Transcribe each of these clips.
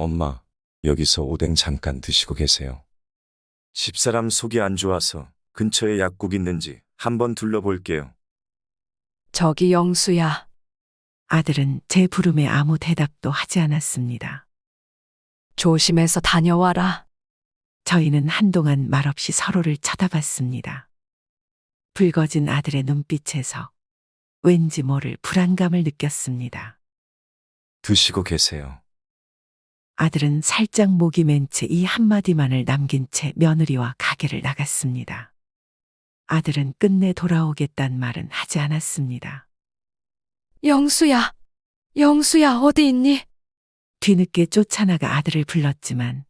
엄마, 여기서 오뎅 잠깐 드시고 계세요. 집사람 속이 안 좋아서 근처에 약국 있는지 한번 둘러볼게요. 저기 영수야. 아들은 제 부름에 아무 대답도 하지 않았습니다. 조심해서 다녀와라. 저희는 한동안 말없이 서로를 쳐다봤습니다. 붉어진 아들의 눈빛에서 왠지 모를 불안감을 느꼈습니다. 드시고 계세요. 아들은 살짝 목이 맨 채 이 한마디만을 남긴 채 며느리와 가게를 나갔습니다. 아들은 끝내 돌아오겠단 말은 하지 않았습니다. 영수야. 영수야, 어디 있니? 뒤늦게 쫓아나가 아들을 불렀지만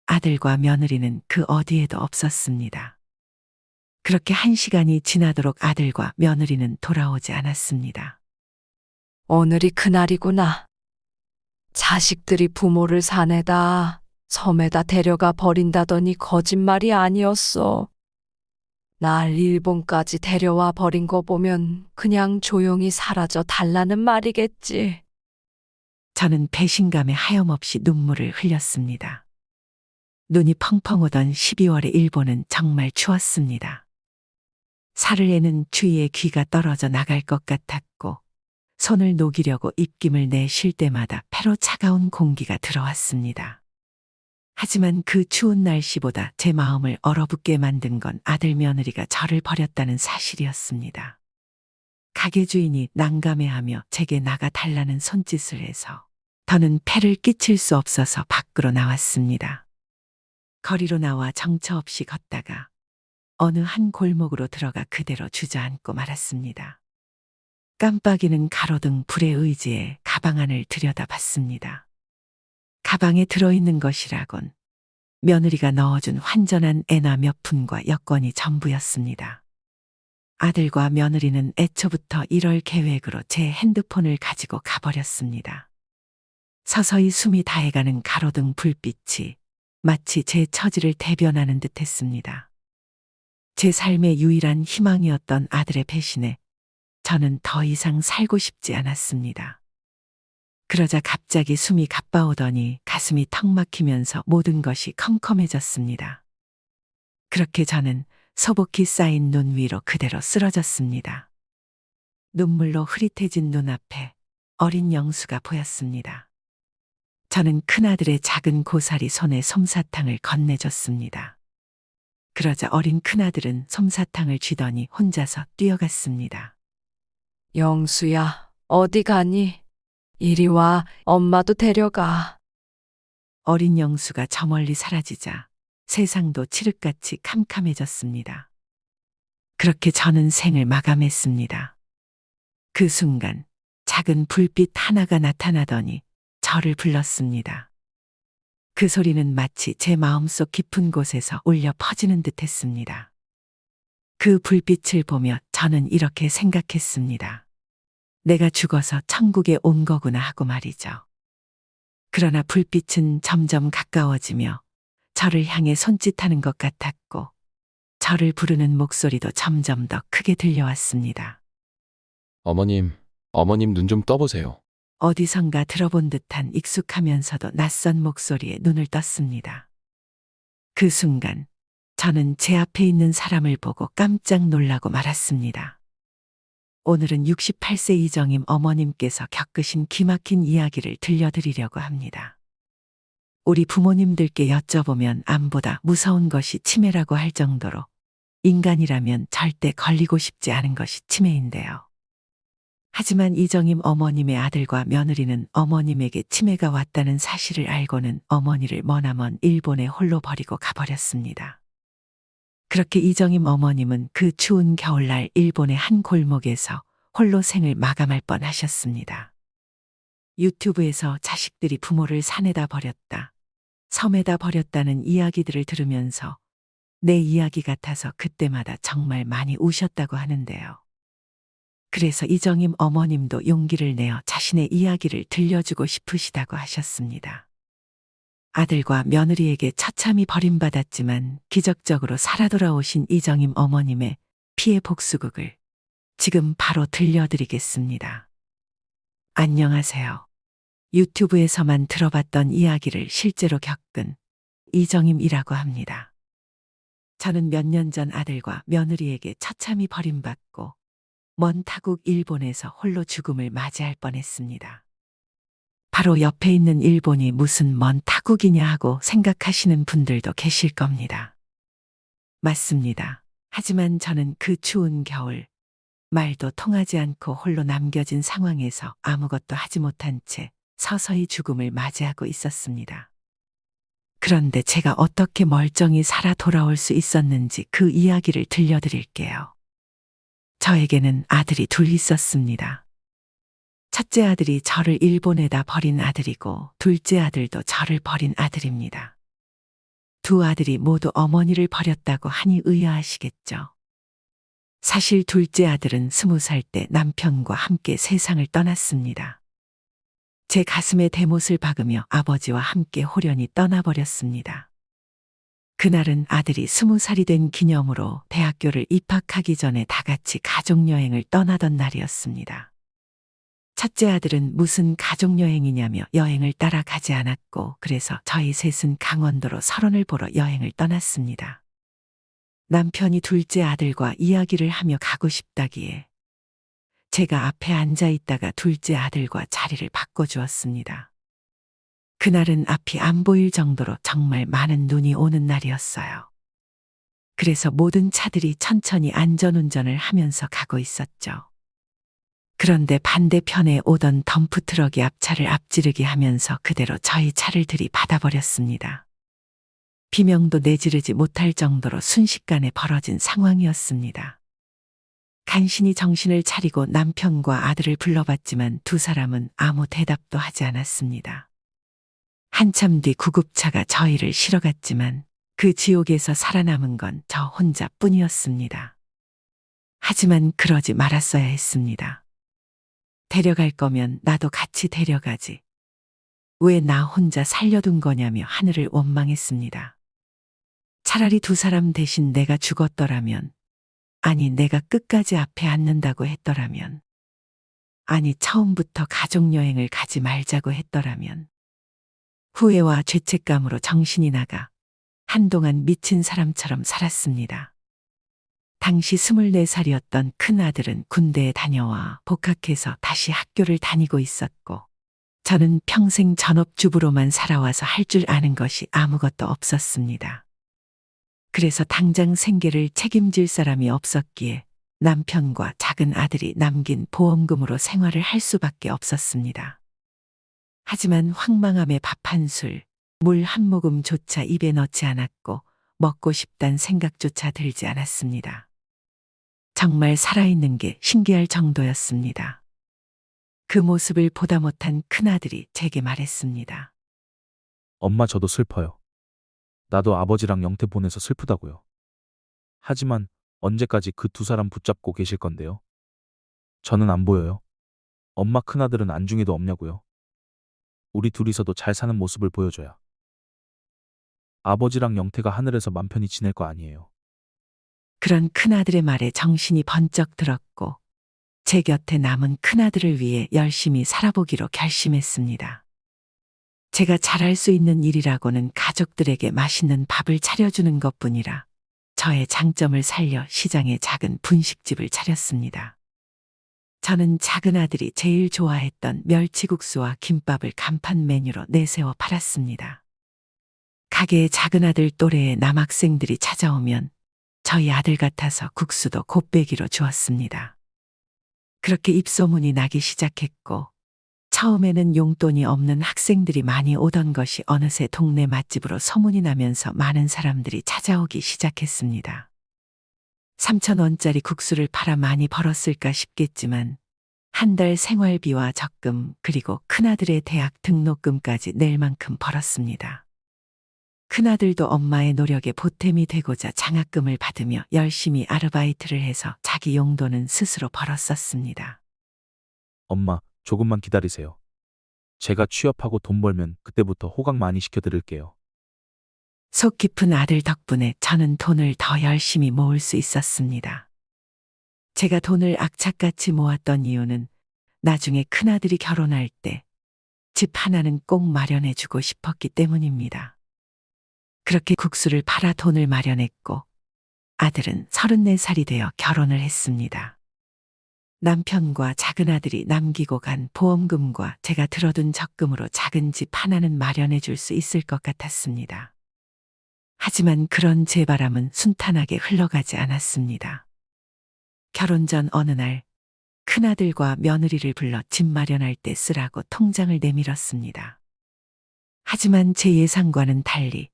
아들과 며느리는 그 어디에도 없었습니다. 그렇게 1시간이 지나도록 아들과 며느리는 돌아오지 않았습니다. 오늘이 그날이구나. 자식들이 부모를 산에다, 섬에다 데려가 버린다더니 거짓말이 아니었어. 날 일본까지 데려와 버린 거 보면 그냥 조용히 사라져 달라는 말이겠지. 저는 배신감에 하염없이 눈물을 흘렸습니다. 눈이 펑펑 오던 12월의 일본은 정말 추웠습니다. 살을 에는 귀가 떨어져 나갈 것 같았고 손을 녹이려고 입김을 내쉴 때마다 폐로 차가운 공기가 들어왔습니다. 하지만 그 추운 날씨보다 제 마음을 얼어붙게 만든 건 아들 며느리가 저를 버렸다는 사실이었습니다. 가게 주인이 난감해하며 제게 나가 달라는 손짓을 해서 더는 폐를 끼칠 수 없어서 밖으로 나왔습니다. 거리로 나와 정처 없이 걷다가 어느 한 골목으로 들어가 그대로 주저앉고 말았습니다. 깜빡이는 가로등 불에 의지해 가방 안을 들여다봤습니다. 가방에 들어있는 것이라곤 며느리가 넣어준 환전한 애나 몇 푼과 여권이 전부였습니다. 아들과 며느리는 애초부터 이럴 계획으로 제 핸드폰을 가지고 가버렸습니다. 서서히 숨이 다해가는 가로등 불빛이 마치 제 처지를 대변하는 듯했습니다. 제 삶의 유일한 희망이었던 아들의 배신에 저는 더 이상 살고 싶지 않았습니다. 그러자 갑자기 숨이 가빠오더니 가슴이 턱 막히면서 모든 것이 컴컴해졌습니다. 그렇게 저는 소복히 쌓인 눈 위로 그대로 쓰러졌습니다. 눈물로 흐릿해진 눈앞에 어린 영수가 보였습니다. 저는 큰아들의 작은 고사리 손에 솜사탕을 건네줬습니다. 그러자 어린 큰아들은 솜사탕을 쥐더니 혼자서 뛰어갔습니다. 영수야, 어디 가니? 이리 와, 엄마도 데려가. 어린 영수가 저 멀리 사라지자 세상도 칠흑같이 캄캄해졌습니다. 그렇게 저는 생을 마감했습니다. 그 순간 작은 불빛 하나가 나타나더니 저를 불렀습니다. 그 소리는 마치 제 마음속 깊은 곳에서 울려 퍼지는 듯했습니다. 그 불빛을 보며 저는 이렇게 생각했습니다. 내가 죽어서 천국에 온 거구나 하고 말이죠. 그러나 불빛은 점점 가까워지며 저를 향해 손짓하는 것 같았고 저를 부르는 목소리도 점점 더 크게 들려왔습니다. 어머님 눈 좀 떠보세요. 어디선가 들어본 듯한 익숙하면서도 낯선 목소리에 눈을 떴습니다. 그 순간 저는 제 앞에 있는 사람을 보고 깜짝 놀라고 말았습니다. 오늘은 68세 이정임 어머님께서 겪으신 기막힌 이야기를 들려드리려고 합니다. 우리 부모님들께 여쭤보면 암보다 무서운 것이 치매라고 할 정도로 인간이라면 절대 걸리고 싶지 않은 것이 치매인데요. 하지만 이정임 어머님의 아들과 며느리는 어머님에게 치매가 왔다는 사실을 알고는 어머니를 머나먼 일본에 홀로 버리고 가버렸습니다. 그렇게 이정임 어머님은 그 추운 겨울날 일본의 한 골목에서 홀로 생을 마감할 뻔하셨습니다. 유튜브에서 자식들이 부모를 산에다 버렸다, 섬에다 버렸다는 이야기들을 들으면서 내 이야기 같아서 그때마다 정말 많이 우셨다고 하는데요. 그래서 이정임 어머님도 용기를 내어 자신의 이야기를 들려주고 싶으시다고 하셨습니다. 아들과 며느리에게 처참히 버림받았지만 기적적으로 살아 돌아오신 이정임 어머님의 피해 복수극을 지금 바로 들려드리겠습니다. 안녕하세요. 유튜브에서만 들어봤던 이야기를 실제로 겪은 이정임이라고 합니다. 저는 몇 년 전 아들과 며느리에게 처참히 버림받고 먼 타국 일본에서 홀로 죽음을 맞이할 뻔했습니다. 바로 옆에 있는 일본이 무슨 먼 타국이냐 하고 생각하시는 분들도 계실 겁니다. 맞습니다. 하지만 저는 그 추운 겨울, 말도 통하지 않고 홀로 남겨진 상황에서 아무것도 하지 못한 채 서서히 죽음을 맞이하고 있었습니다. 그런데 제가 어떻게 멀쩡히 살아 돌아올 수 있었는지 그 이야기를 들려드릴게요. 저에게는 아들이 둘 있었습니다. 첫째 아들이 저를 일본에다 버린 아들이고 둘째 아들도 저를 버린 아들입니다. 두 아들이 모두 어머니를 버렸다고 하니 의아하시겠죠. 사실 둘째 아들은 20살 때 남편과 함께 세상을 떠났습니다. 제 가슴에 대못을 박으며 아버지와 함께 홀연히 떠나버렸습니다. 그날은 아들이 20살이 된 기념으로 대학교를 입학하기 전에 다 같이 가족여행을 떠나던 날이었습니다. 첫째 아들은 무슨 가족여행이냐며 여행을 따라가지 않았고 그래서 저희 셋은 강원도로 설원을 보러 여행을 떠났습니다. 남편이 둘째 아들과 이야기를 하며 가고 싶다기에 제가 앞에 앉아 있다가 둘째 아들과 자리를 바꿔주었습니다. 그날은 앞이 안 보일 정도로 정말 많은 눈이 오는 날이었어요. 그래서 모든 차들이 천천히 안전운전을 하면서 가고 있었죠. 그런데 반대편에 오던 덤프트럭이 앞차를 앞지르게 하면서 그대로 저희 차를 들이받아버렸습니다. 비명도 내지르지 못할 정도로 순식간에 벌어진 상황이었습니다. 간신히 정신을 차리고 남편과 아들을 불러봤지만 두 사람은 아무 대답도 하지 않았습니다. 한참 뒤 구급차가 저희를 실어갔지만 그 지옥에서 살아남은 건 저 혼자뿐이었습니다. 하지만 그러지 말았어야 했습니다. 데려갈 거면 나도 같이 데려가지. 왜 나 혼자 살려둔 거냐며 하늘을 원망했습니다. 차라리 두 사람 대신 내가 죽었더라면, 아니 내가 끝까지 앞에 앉는다고 했더라면, 아니 처음부터 가족여행을 가지 말자고 했더라면, 후회와 죄책감으로 정신이 나가 한동안 미친 사람처럼 살았습니다. 당시 24살이었던 큰아들은 군대에 다녀와 복학해서 다시 학교를 다니고 있었고 저는 평생 전업주부로만 살아와서 할 줄 아는 것이 아무것도 없었습니다. 그래서 당장 생계를 책임질 사람이 없었기에 남편과 작은 아들이 남긴 보험금으로 생활을 할 수밖에 없었습니다. 하지만 황망함에 밥 한 술, 물 한 모금조차 입에 넣지 않았고 먹고 싶단 생각조차 들지 않았습니다. 정말 살아있는 게 신기할 정도였습니다. 그 모습을 보다 못한 큰아들이 제게 말했습니다. 엄마 저도 슬퍼요. 나도 아버지랑 영태 보내서 슬프다고요. 하지만 언제까지 그 두 사람 붙잡고 계실 건데요? 저는 안 보여요. 엄마 큰아들은 안중에도 없냐고요. 우리 둘이서도 잘 사는 모습을 보여줘야. 아버지랑 영태가 하늘에서 맘 편히 지낼 거 아니에요. 그런 큰아들의 말에 정신이 번쩍 들었고 제 곁에 남은 큰아들을 위해 열심히 살아보기로 결심했습니다. 제가 잘할 수 있는 일이라고는 가족들에게 맛있는 밥을 차려주는 것뿐이라 저의 장점을 살려 시장에 작은 분식집을 차렸습니다. 저는 작은 아들이 제일 좋아했던 멸치국수와 김밥을 간판 메뉴로 내세워 팔았습니다. 가게에 작은 아들 또래의 남학생들이 찾아오면 저희 아들 같아서 국수도 곱빼기로 주었습니다. 그렇게 입소문이 나기 시작했고 처음에는 용돈이 없는 학생들이 많이 오던 것이 어느새 동네 맛집으로 소문이 나면서 많은 사람들이 찾아오기 시작했습니다. 3,000원짜리 국수를 팔아 많이 벌었을까 싶겠지만 한 달 생활비와 적금 그리고 큰아들의 대학 등록금까지 낼 만큼 벌었습니다. 큰아들도 엄마의 노력에 보탬이 되고자 장학금을 받으며 열심히 아르바이트를 해서 자기 용돈은 스스로 벌었었습니다. 엄마, 조금만 기다리세요. 제가 취업하고 돈 벌면 그때부터 호강 많이 시켜드릴게요. 속 깊은 아들 덕분에 저는 돈을 더 열심히 모을 수 있었습니다. 제가 돈을 악착같이 모았던 이유는 나중에 큰아들이 결혼할 때 집 하나는 꼭 마련해주고 싶었기 때문입니다. 그렇게 국수를 팔아 돈을 마련했고 아들은 34살이 되어 결혼을 했습니다. 남편과 작은 아들이 남기고 간 보험금과 제가 들어둔 적금으로 작은 집 하나는 마련해 줄 수 있을 것 같았습니다. 하지만 그런 제 바람은 순탄하게 흘러가지 않았습니다. 결혼 전 어느 날 큰아들과 며느리를 불러 집 마련할 때 쓰라고 통장을 내밀었습니다. 하지만 제 예상과는 달리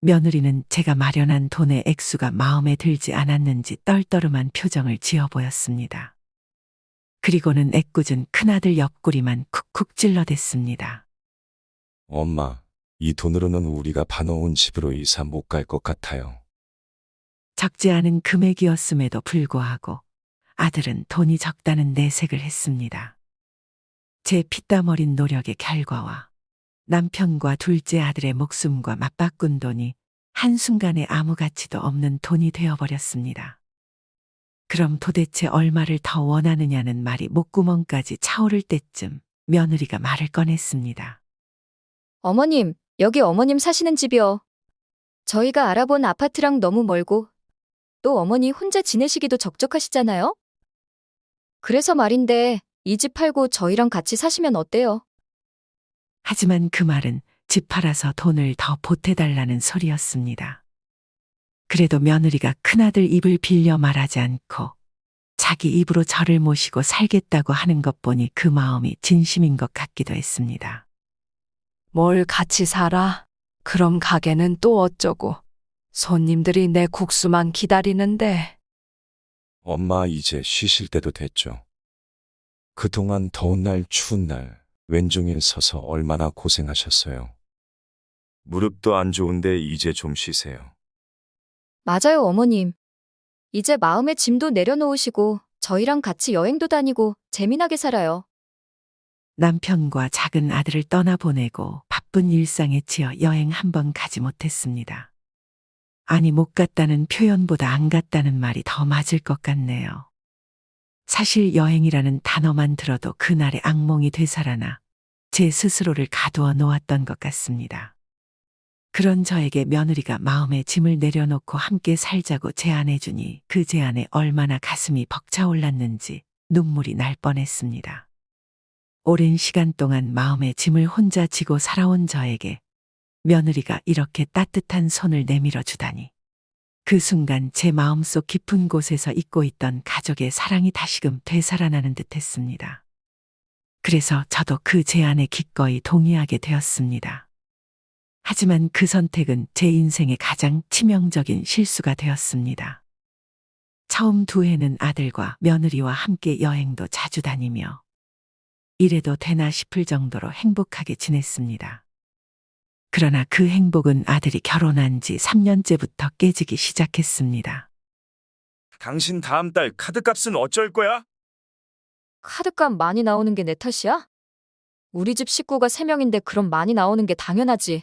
며느리는 제가 마련한 돈의 액수가 마음에 들지 않았는지 떨떠름한 표정을 지어 보였습니다. 그리고는 애꿎은 큰아들 옆구리만 쿡쿡 찔러댔습니다. 엄마, 이 돈으로는 우리가 봐놓은 집으로 이사 못 갈 것 같아요. 적지 않은 금액이었음에도 불구하고 아들은 돈이 적다는 내색을 했습니다. 제 피땀 어린 노력의 결과와 남편과 둘째 아들의 목숨과 맞바꾼 돈이 한순간에 아무 가치도 없는 돈이 되어버렸습니다. 그럼 도대체 얼마를 더 원하느냐는 말이 목구멍까지 차오를 때쯤 며느리가 말을 꺼냈습니다. 어머님, 여기 어머님 사시는 집이요. 저희가 알아본 아파트랑 너무 멀고 또 어머니 혼자 지내시기도 적적하시잖아요? 그래서 말인데 이 집 팔고 저희랑 같이 사시면 어때요? 하지만 그 말은 집 팔아서 돈을 더 보태달라는 소리였습니다. 그래도 며느리가 큰아들 입을 빌려 말하지 않고 자기 입으로 저를 모시고 살겠다고 하는 것 보니 그 마음이 진심인 것 같기도 했습니다. 뭘 같이 살아? 그럼 가게는 또 어쩌고? 손님들이 내 국수만 기다리는데. 엄마 이제 쉬실 때도 됐죠. 그동안 더운 날 추운 날 왼종일 서서 얼마나 고생하셨어요. 무릎도 안 좋은데 이제 좀 쉬세요. 맞아요, 어머님. 이제 마음의 짐도 내려놓으시고 저희랑 같이 여행도 다니고 재미나게 살아요. 남편과 작은 아들을 떠나보내고 바쁜 일상에 치여 여행 한 번 가지 못했습니다. 아니, 못 갔다는 표현보다 안 갔다는 말이 더 맞을 것 같네요. 사실 여행이라는 단어만 들어도 그날의 악몽이 되살아나 제 스스로를 가두어 놓았던 것 같습니다. 그런 저에게 며느리가 마음의 짐을 내려놓고 함께 살자고 제안해주니 그 제안에 얼마나 가슴이 벅차올랐는지 눈물이 날 뻔했습니다. 오랜 시간 동안 마음의 짐을 혼자 지고 살아온 저에게 며느리가 이렇게 따뜻한 손을 내밀어 주다니. 그 순간 제 마음속 깊은 곳에서 잊고 있던 가족의 사랑이 다시금 되살아나는 듯 했습니다. 그래서 저도 그 제안에 기꺼이 동의하게 되었습니다. 하지만 그 선택은 제 인생의 가장 치명적인 실수가 되었습니다. 처음 두 해는 아들과 며느리와 함께 여행도 자주 다니며 이래도 되나 싶을 정도로 행복하게 지냈습니다. 그러나 그 행복은 아들이 결혼한 지 3년째부터 깨지기 시작했습니다. 당신 다음 달 카드값은 어쩔 거야? 카드값 많이 나오는 게 내 탓이야? 우리 집 식구가 3명인데 그럼 많이 나오는 게 당연하지.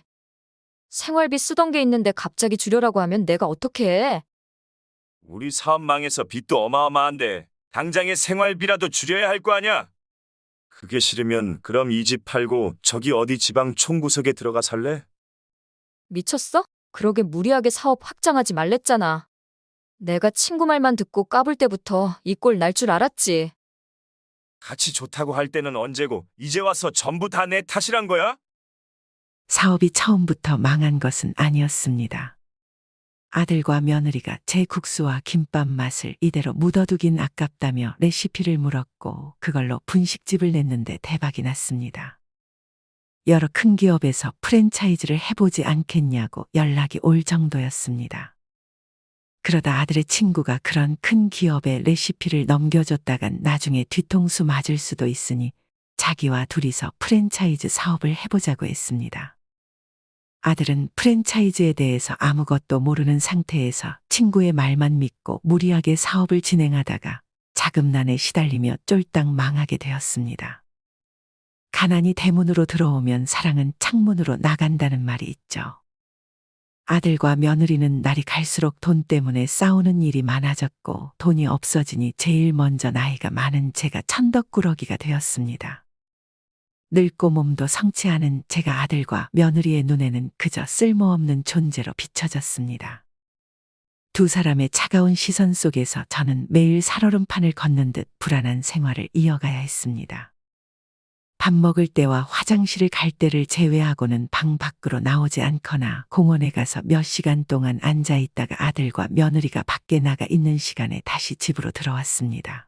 생활비 쓰던 게 있는데 갑자기 줄여라고 하면 내가 어떻게 해? 우리 사업 망해서 빚도 어마어마한데 당장에 생활비라도 줄여야 할 거 아냐? 그게 싫으면 그럼 이 집 팔고 저기 어디 지방 총구석에 들어가 살래? 미쳤어? 그러게 무리하게 사업 확장하지 말랬잖아. 내가 친구 말만 듣고 까불 때부터 이 꼴 날 줄 알았지. 같이 좋다고 할 때는 언제고 이제 와서 전부 다 내 탓이란 거야? 사업이 처음부터 망한 것은 아니었습니다. 아들과 며느리가 제 국수와 김밥 맛을 이대로 묻어두긴 아깝다며 레시피를 물었고 그걸로 분식집을 냈는데 대박이 났습니다. 여러 큰 기업에서 프랜차이즈를 해보지 않겠냐고 연락이 올 정도였습니다. 그러다 아들의 친구가 그런 큰 기업에 레시피를 넘겨줬다간 나중에 뒤통수 맞을 수도 있으니 자기와 둘이서 프랜차이즈 사업을 해보자고 했습니다. 아들은 프랜차이즈에 대해서 아무것도 모르는 상태에서 친구의 말만 믿고 무리하게 사업을 진행하다가 자금난에 시달리며 쫄딱 망하게 되었습니다. 가난이 대문으로 들어오면 사랑은 창문으로 나간다는 말이 있죠. 아들과 며느리는 날이 갈수록 돈 때문에 싸우는 일이 많아졌고 돈이 없어지니 제일 먼저 나이가 많은 제가 천덕꾸러기가 되었습니다. 늙고 몸도 성치 않은 제가 아들과 며느리의 눈에는 그저 쓸모없는 존재로 비춰졌습니다. 두 사람의 차가운 시선 속에서 저는 매일 살얼음판을 걷는 듯 불안한 생활을 이어가야 했습니다. 밥 먹을 때와 화장실을 갈 때를 제외하고는 방 밖으로 나오지 않거나 공원에 가서 몇 시간 동안 앉아 있다가 아들과 며느리가 밖에 나가 있는 시간에 다시 집으로 들어왔습니다.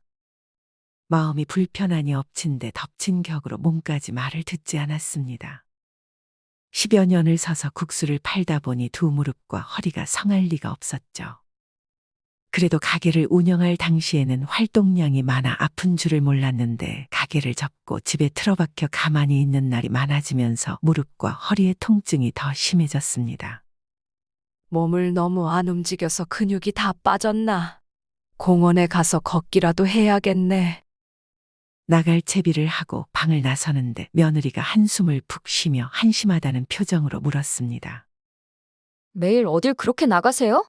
마음이 불편하니 엎친 데 덮친 격으로 몸까지 말을 듣지 않았습니다. 10여 년을 서서 국수를 팔다 보니 두 무릎과 허리가 성할 리가 없었죠. 그래도 가게를 운영할 당시에는 활동량이 많아 아픈 줄을 몰랐는데 가게를 접고 집에 틀어박혀 가만히 있는 날이 많아지면서 무릎과 허리의 통증이 더 심해졌습니다. 몸을 너무 안 움직여서 근육이 다 빠졌나? 공원에 가서 걷기라도 해야겠네. 나갈 채비를 하고 방을 나서는데 며느리가 한숨을 푹 쉬며 한심하다는 표정으로 물었습니다. 매일 어딜 그렇게 나가세요?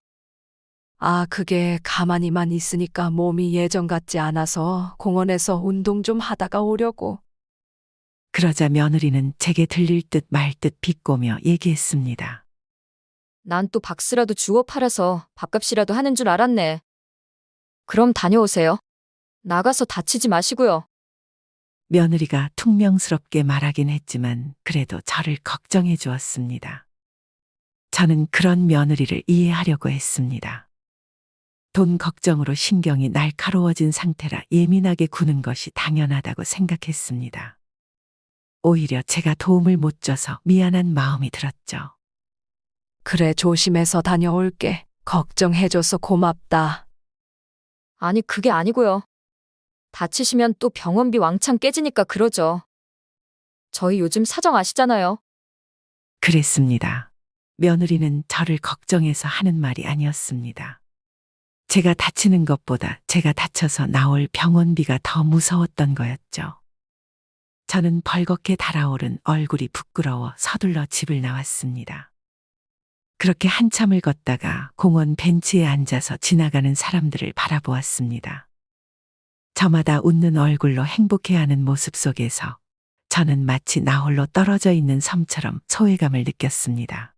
아, 그게 가만히만 있으니까 몸이 예전 같지 않아서 공원에서 운동 좀 하다가 오려고. 그러자 며느리는 제게 들릴 듯 말 듯 비꼬며 얘기했습니다. 난 또 박스라도 주워 팔아서 밥값이라도 하는 줄 알았네. 그럼 다녀오세요. 나가서 다치지 마시고요. 며느리가 퉁명스럽게 말하긴 했지만 그래도 저를 걱정해 주었습니다. 저는 그런 며느리를 이해하려고 했습니다. 돈 걱정으로 신경이 날카로워진 상태라 예민하게 구는 것이 당연하다고 생각했습니다. 오히려 제가 도움을 못 줘서 미안한 마음이 들었죠. 그래, 조심해서 다녀올게. 걱정해줘서 고맙다. 아니, 그게 아니고요. 다치시면 또 병원비 왕창 깨지니까 그러죠. 저희 요즘 사정 아시잖아요. 그랬습니다. 며느리는 저를 걱정해서 하는 말이 아니었습니다. 제가 다치는 것보다 제가 다쳐서 나올 병원비가 더 무서웠던 거였죠. 저는 벌겋게 달아오른 얼굴이 부끄러워 서둘러 집을 나왔습니다. 그렇게 한참을 걷다가 공원 벤치에 앉아서 지나가는 사람들을 바라보았습니다. 저마다 웃는 얼굴로 행복해하는 모습 속에서 저는 마치 나홀로 떨어져 있는 섬처럼 소외감을 느꼈습니다.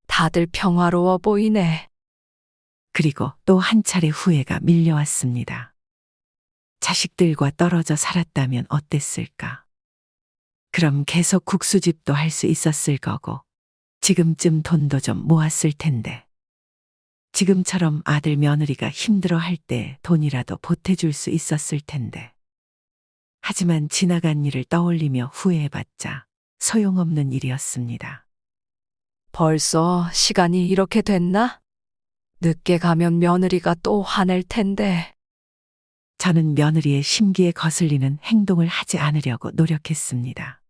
다들 평화로워 보이네. 그리고 또 한 차례 후회가 밀려왔습니다. 자식들과 떨어져 살았다면 어땠을까? 그럼 계속 국수집도 할 수 있었을 거고, 지금쯤 돈도 좀 모았을 텐데. 지금처럼 아들 며느리가 힘들어 할 때 돈이라도 보태줄 수 있었을 텐데. 하지만 지나간 일을 떠올리며 후회해봤자 소용없는 일이었습니다. 벌써 시간이 이렇게 됐나? 늦게 가면 며느리가 또 화낼 텐데. 저는 며느리의 심기에 거슬리는 행동을 하지 않으려고 노력했습니다.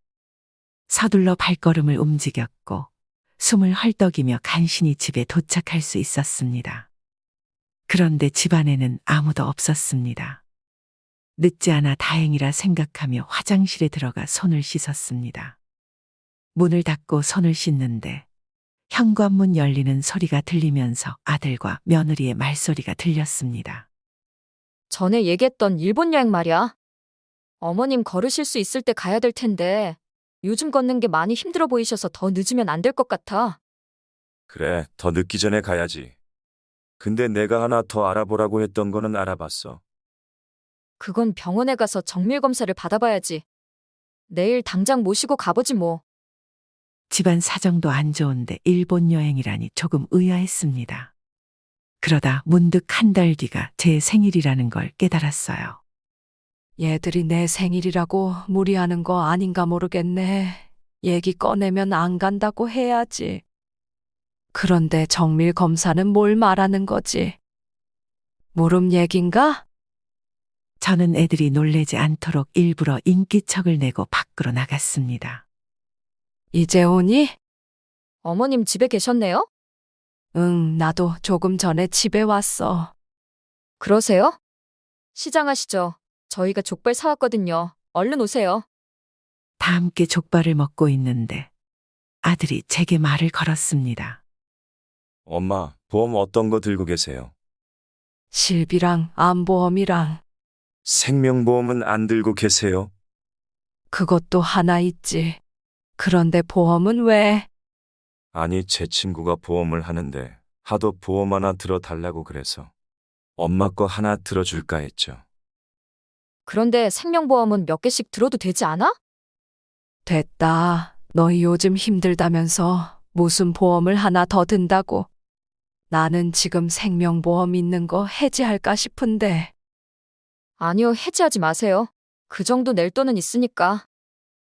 서둘러 발걸음을 움직였고 숨을 헐떡이며 간신히 집에 도착할 수 있었습니다. 그런데 집안에는 아무도 없었습니다. 늦지 않아 다행이라 생각하며 화장실에 들어가 손을 씻었습니다. 문을 닫고 손을 씻는데 현관문 열리는 소리가 들리면서 아들과 며느리의 말소리가 들렸습니다. 전에 얘기했던 일본 여행 말이야. 어머님 걸으실 수 있을 때 가야 될 텐데 요즘 걷는 게 많이 힘들어 보이셔서 더 늦으면 안 될 것 같아. 그래, 더 늦기 전에 가야지. 근데 내가 하나 더 알아보라고 했던 거는 알아봤어. 그건 병원에 가서 정밀 검사를 받아봐야지. 내일 당장 모시고 가보지 뭐. 집안 사정도 안 좋은데 일본 여행이라니 조금 의아했습니다. 그러다 문득 한 달 뒤가 제 생일이라는 걸 깨달았어요. 얘들이 내 생일이라고 무리하는 거 아닌가 모르겠네. 얘기 꺼내면 안 간다고 해야지. 그런데 정밀 검사는 뭘 말하는 거지? 무릎 얘긴가? 저는 애들이 놀래지 않도록 일부러 인기척을 내고 밖으로 나갔습니다. 이제 오니? 어머님 집에 계셨네요? 응, 나도 조금 전에 집에 왔어. 그러세요? 시장하시죠. 저희가 족발 사왔거든요. 얼른 오세요. 다 함께 족발을 먹고 있는데 아들이 제게 말을 걸었습니다. 엄마, 보험 어떤 거 들고 계세요? 실비랑 암보험이랑. 생명보험은 안 들고 계세요? 그것도 하나 있지. 그런데 보험은 왜? 아니, 제 친구가 보험을 하는데 하도 보험 하나 들어달라고 그래서 엄마 거 하나 들어줄까 했죠. 그런데 생명보험은 몇 개씩 들어도 되지 않아? 됐다. 너희 요즘 힘들다면서 무슨 보험을 하나 더 든다고. 나는 지금 생명보험 있는 거 해지할까 싶은데. 아니요, 해지하지 마세요. 그 정도 낼 돈은 있으니까.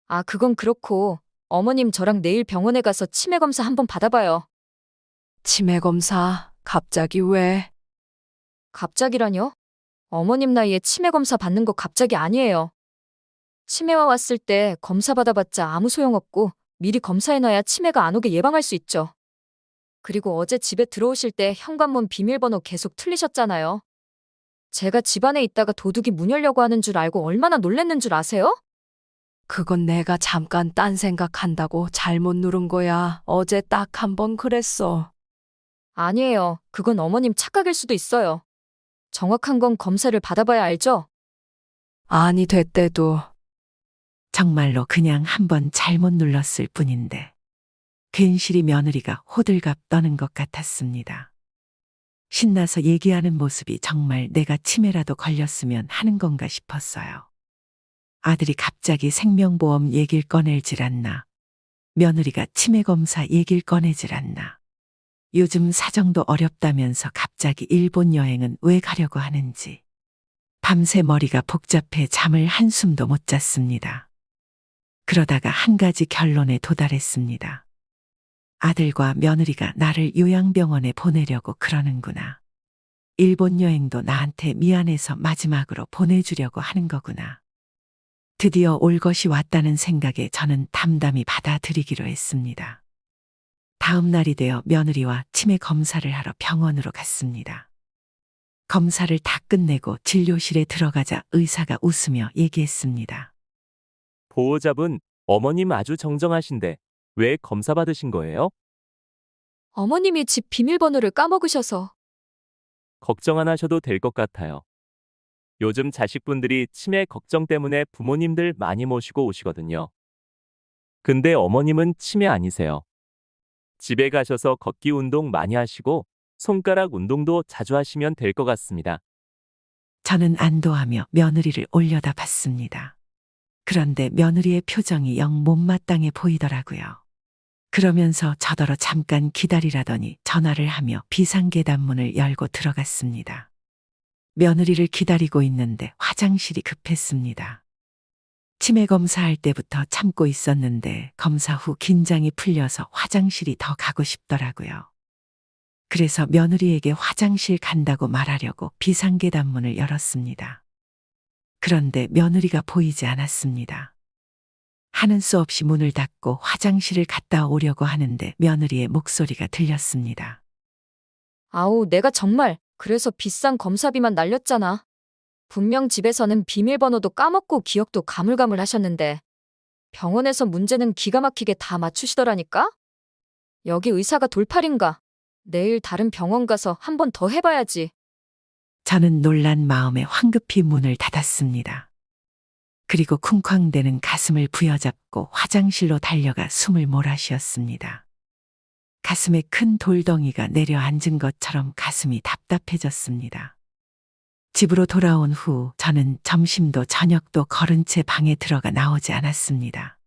아, 그건 그렇고 어머님 저랑 내일 병원에 가서 치매 검사 한번 받아봐요. 치매 검사 갑자기 왜? 갑자기라뇨? 어머님 나이에 치매 검사 받는 거 갑자기 아니에요. 치매와 왔을 때 검사 받아봤자 아무 소용없고 미리 검사해놔야 치매가 안 오게 예방할 수 있죠. 그리고 어제 집에 들어오실 때 현관문 비밀번호 계속 틀리셨잖아요. 제가 집 안에 있다가 도둑이 문 열려고 하는 줄 알고 얼마나 놀랬는 줄 아세요? 그건 내가 잠깐 딴 생각한다고 잘못 누른 거야. 어제 딱 한 번 그랬어. 아니에요. 그건 어머님 착각일 수도 있어요. 정확한 건 검사를 받아봐야 알죠? 아니 됐대도. 정말로 그냥 한번 잘못 눌렀을 뿐인데 괜시리 며느리가 호들갑 떠는 것 같았습니다. 신나서 얘기하는 모습이 정말 내가 치매라도 걸렸으면 하는 건가 싶었어요. 아들이 갑자기 생명보험 얘길 꺼내질 않나. 며느리가 치매 검사 얘길 꺼내질 않나. 요즘 사정도 어렵다면서 갑자기 일본 여행은 왜 가려고 하는지. 밤새 머리가 복잡해 잠을 한숨도 못 잤습니다. 그러다가 한 가지 결론에 도달했습니다. 아들과 며느리가 나를 요양병원에 보내려고 그러는구나. 일본 여행도 나한테 미안해서 마지막으로 보내주려고 하는 거구나. 드디어 올 것이 왔다는 생각에 저는 담담히 받아들이기로 했습니다. 다음 날이 되어 며느리와 치매 검사를 하러 병원으로 갔습니다. 검사를 다 끝내고 진료실에 들어가자 의사가 웃으며 얘기했습니다. 보호자분, 어머님 아주 정정하신데 왜 검사 받으신 거예요? 어머님이 집 비밀번호를 까먹으셔서. 걱정 안 하셔도 될 것 같아요. 요즘 자식분들이 치매 걱정 때문에 부모님들 많이 모시고 오시거든요. 근데 어머님은 치매 아니세요. 집에 가셔서 걷기 운동 많이 하시고 손가락 운동도 자주 하시면 될 것 같습니다. 저는 안도하며 며느리를 올려다 봤습니다. 그런데 며느리의 표정이 영 못마땅해 보이더라고요. 그러면서 저더러 잠깐 기다리라더니 전화를 하며 비상계단문을 열고 들어갔습니다. 며느리를 기다리고 있는데 화장실이 급했습니다. 치매 검사할 때부터 참고 있었는데 검사 후 긴장이 풀려서 화장실이 더 가고 싶더라고요. 그래서 며느리에게 화장실 간다고 말하려고 비상계단문을 열었습니다. 그런데 며느리가 보이지 않았습니다. 하는 수 없이 문을 닫고 화장실을 갔다 오려고 하는데 며느리의 목소리가 들렸습니다. 아우, 내가 정말 그래서 비싼 검사비만 날렸잖아. 분명 집에서는 비밀번호도 까먹고 기억도 가물가물 하셨는데 병원에서 문제는 기가 막히게 다 맞추시더라니까? 여기 의사가 돌팔인가? 내일 다른 병원 가서 한 번 더 해봐야지. 저는 놀란 마음에 황급히 문을 닫았습니다. 그리고 쿵쾅대는 가슴을 부여잡고 화장실로 달려가 숨을 몰아쉬었습니다. 가슴에 큰 돌덩이가 내려앉은 것처럼 가슴이 답답해졌습니다. 집으로 돌아온 후 저는 점심도 저녁도 거른 채 방에 들어가 나오지 않았습니다.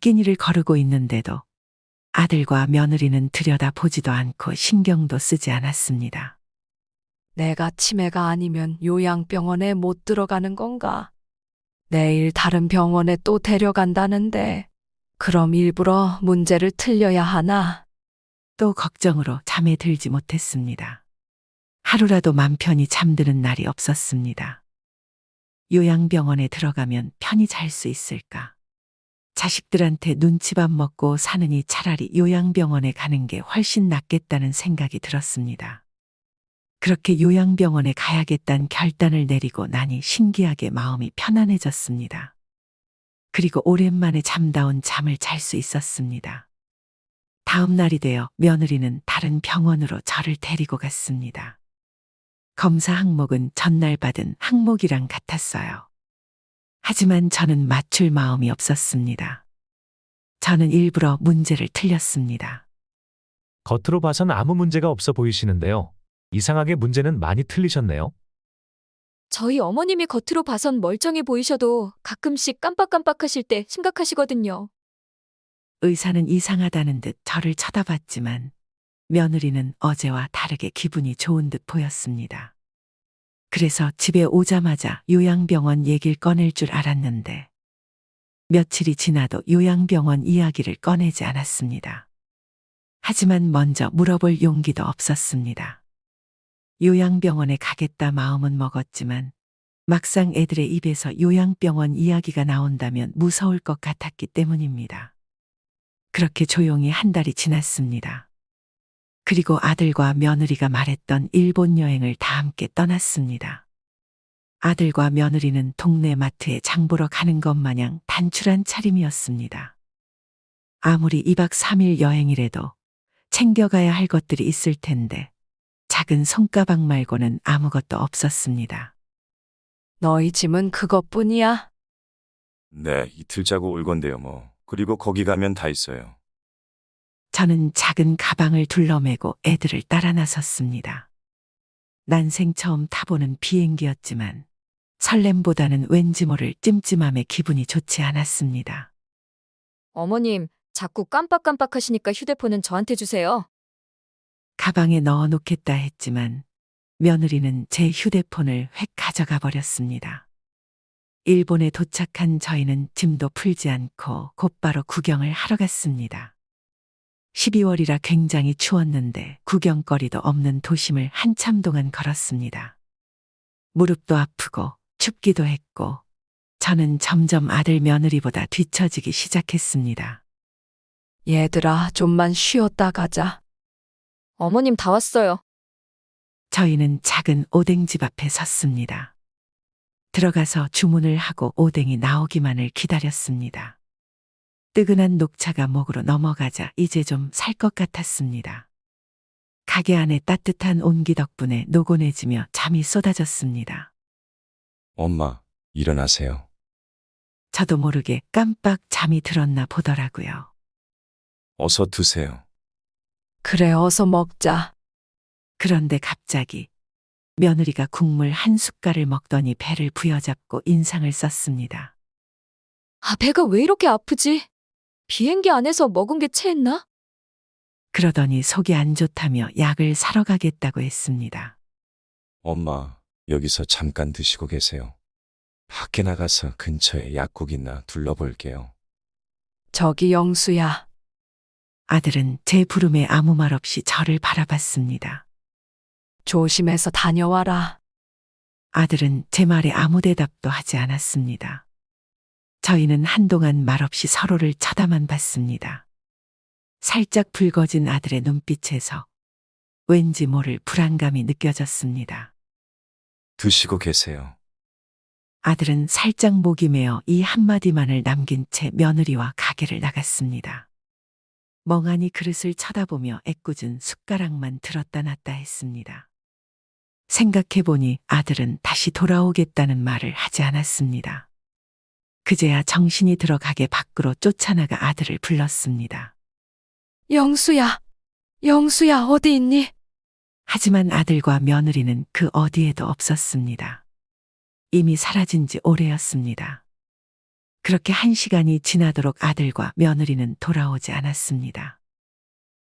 끼니를 거르고 있는데도 아들과 며느리는 들여다보지도 않고 신경도 쓰지 않았습니다. 내가 치매가 아니면 요양병원에 못 들어가는 건가? 내일 다른 병원에 또 데려간다는데 그럼 일부러 문제를 틀려야 하나? 또 걱정으로 잠에 들지 못했습니다. 하루라도 맘 편히 잠드는 날이 없었습니다. 요양병원에 들어가면 편히 잘 수 있을까? 자식들한테 눈치밥 먹고 사느니 차라리 요양병원에 가는 게 훨씬 낫겠다는 생각이 들었습니다. 그렇게 요양병원에 가야겠다는 결단을 내리고 나니 신기하게 마음이 편안해졌습니다. 그리고 오랜만에 잠다운 잠을 잘 수 있었습니다. 다음 날이 되어 며느리는 다른 병원으로 저를 데리고 갔습니다. 검사 항목은 전날 받은 항목이랑 같았어요. 하지만 저는 맞출 마음이 없었습니다. 저는 일부러 문제를 틀렸습니다. 겉으로 봐선 아무 문제가 없어 보이시는데요. 이상하게 문제는 많이 틀리셨네요. 저희 어머님이 겉으로 봐선 멀쩡해 보이셔도 가끔씩 깜빡깜빡하실 때 심각하시거든요. 의사는 이상하다는 듯 저를 쳐다봤지만 며느리는 어제와 다르게 기분이 좋은 듯 보였습니다. 그래서 집에 오자마자 요양병원 얘기를 꺼낼 줄 알았는데 며칠이 지나도 요양병원 이야기를 꺼내지 않았습니다. 하지만 먼저 물어볼 용기도 없었습니다. 요양병원에 가겠다 마음은 먹었지만 막상 애들의 입에서 요양병원 이야기가 나온다면 무서울 것 같았기 때문입니다. 그렇게 조용히 한 달이 지났습니다. 그리고 아들과 며느리가 말했던 일본 여행을 다 함께 떠났습니다. 아들과 며느리는 동네 마트에 장 보러 가는 것 마냥 단출한 차림이었습니다. 아무리 2박 3일 여행이라도 챙겨가야 할 것들이 있을 텐데 작은 손가방 말고는 아무것도 없었습니다. 너희 짐은 그것뿐이야? 네, 이틀 자고 올 건데요, 뭐. 그리고 거기 가면 다 있어요. 저는 작은 가방을 둘러매고 애들을 따라 나섰습니다. 난생 처음 타보는 비행기였지만 설렘보다는 왠지 모를 찜찜함에 기분이 좋지 않았습니다. 어머님, 자꾸 깜빡깜빡하시니까 휴대폰은 저한테 주세요. 가방에 넣어 놓겠다 했지만 며느리는 제 휴대폰을 획 가져가 버렸습니다. 일본에 도착한 저희는 짐도 풀지 않고 곧바로 구경을 하러 갔습니다. 12월이라 굉장히 추웠는데 구경거리도 없는 도심을 한참 동안 걸었습니다. 무릎도 아프고 춥기도 했고 저는 점점 아들 며느리보다 뒤처지기 시작했습니다. 얘들아, 좀만 쉬었다 가자. 어머님 다 왔어요. 저희는 작은 오뎅집 앞에 섰습니다. 들어가서 주문을 하고 오뎅이 나오기만을 기다렸습니다. 뜨끈한 녹차가 목으로 넘어가자 이제 좀 살 것 같았습니다. 가게 안에 따뜻한 온기 덕분에 노곤해지며 잠이 쏟아졌습니다. 엄마, 일어나세요. 저도 모르게 깜빡 잠이 들었나 보더라고요. 어서 드세요. 그래, 어서 먹자. 그런데 갑자기 며느리가 국물 한 숟갈을 먹더니 배를 부여잡고 인상을 썼습니다. 아, 배가 왜 이렇게 아프지? 비행기 안에서 먹은 게 체했나? 그러더니 속이 안 좋다며 약을 사러 가겠다고 했습니다. 엄마, 여기서 잠깐 드시고 계세요. 밖에 나가서 근처에 약국이나 둘러볼게요. 저기 영수야. 아들은 제 부름에 아무 말 없이 저를 바라봤습니다. 조심해서 다녀와라. 아들은 제 말에 아무 대답도 하지 않았습니다. 저희는 한동안 말없이 서로를 쳐다만 봤습니다. 살짝 붉어진 아들의 눈빛에서 왠지 모를 불안감이 느껴졌습니다. 드시고 계세요. 아들은 살짝 목이 메어 이 한마디만을 남긴 채 며느리와 가게를 나갔습니다. 멍하니 그릇을 쳐다보며 애꿎은 숟가락만 들었다 놨다 했습니다. 생각해보니 아들은 다시 돌아오겠다는 말을 하지 않았습니다. 그제야 정신이 들어 가게 밖으로 쫓아나가 아들을 불렀습니다. 영수야, 영수야, 어디 있니? 하지만 아들과 며느리는 그 어디에도 없었습니다. 이미 사라진 지 오래였습니다. 그렇게 1시간이 지나도록 아들과 며느리는 돌아오지 않았습니다.